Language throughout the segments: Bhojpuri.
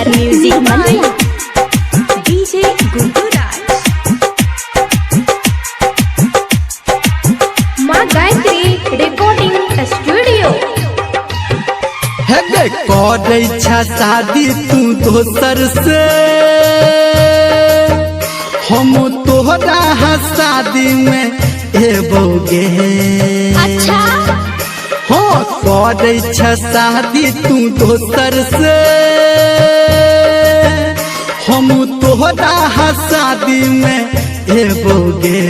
धर्मेंद्र म्यूजिक मलिया डीजे गुड्डू राज माँ गायत्री रिकॉर्डिंग स्टूडियो। है करे शादी तू दोसर से हम तोहरा शादी में एबोगे। अच्छा हो करे शादी तू दोसर से हम तोहरा शादी में एबोगे।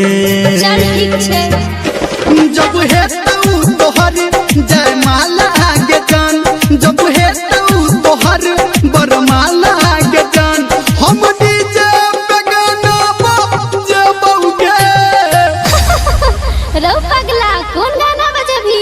चल ठीक छे जब है तोहर जयमाला के जान, जब है तोहर बरमाला के जान, हम डीजे पे गाना बजाबोगे। रो पगला कौन गाना बजाबी?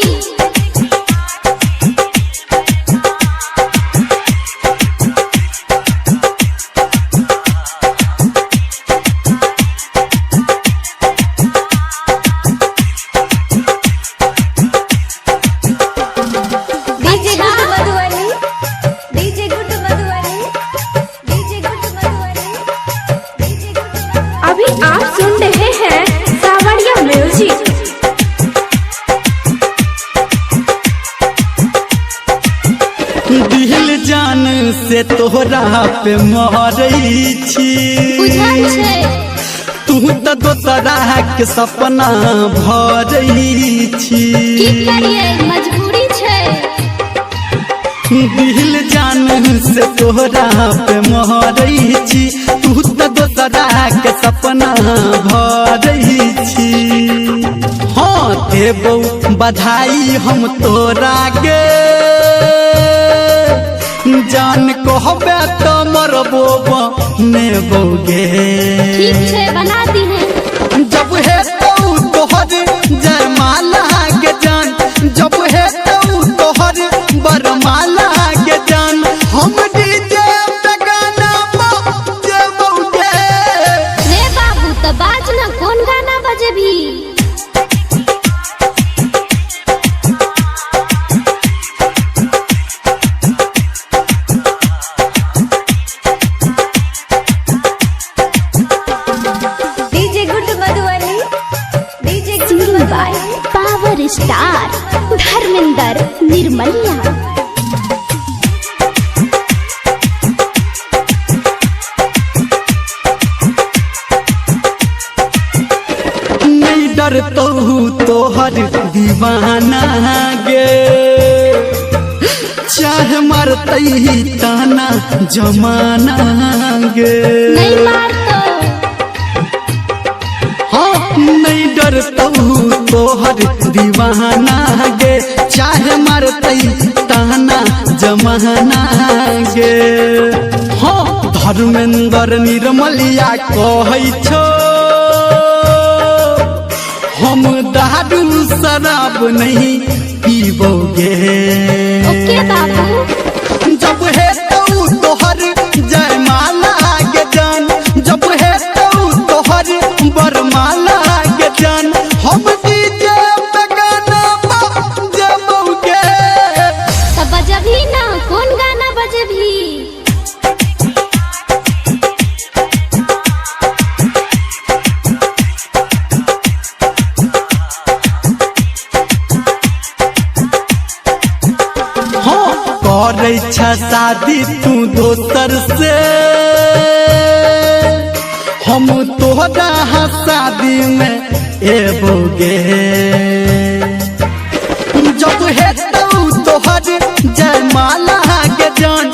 अभी आप सुन रहे हैं सावरिया म्यूजिक। दिल जान से तोहरा पे मरई छी, तू तो दोसरा के सपना भरई छी। मजबूरी छे दिल जान से तोहरा पे मरई छी, तू तो दोसरा के सपना भरई छी। हाँ देबो बधाई हम तोरा गे, जान कहबे तो मरबो नेबोगे। ठीक छे बना दी है। जब है तोहर जयमाला के जान, जब है तोहर बरमाला के जान, हम डीजे पे गाना बजाबोगे। रे बाबू तो बाज ना कौन गाना बजेबी? DJ Guddu Madhubani DJ Guddu by power star Dharmendra Nirmaliya. नहीं डरतो तोहर दीवाना गे, चाहे मरतई ताना जमाना गे। नहीं मार तो हाँ नहीं डरतो तोहर दीवाना गे, चाहे मरतई ताना जमाना गे। हाँ धर्मेंद्र निर्मलिया कहै छो, हम दारू शराब नहीं पीबोगे। ओके बाबू। जब है तोहर जयमाला के जान, जब है तोहर बरमाला के जान, हम डीजे पे गाना बजाबोगे। तो बजबी ना कौन गाना बजबी? करे शादी तू दोसर से हम तोहरा शादी में एबोगे। जब है तोहर जयमाला के जान,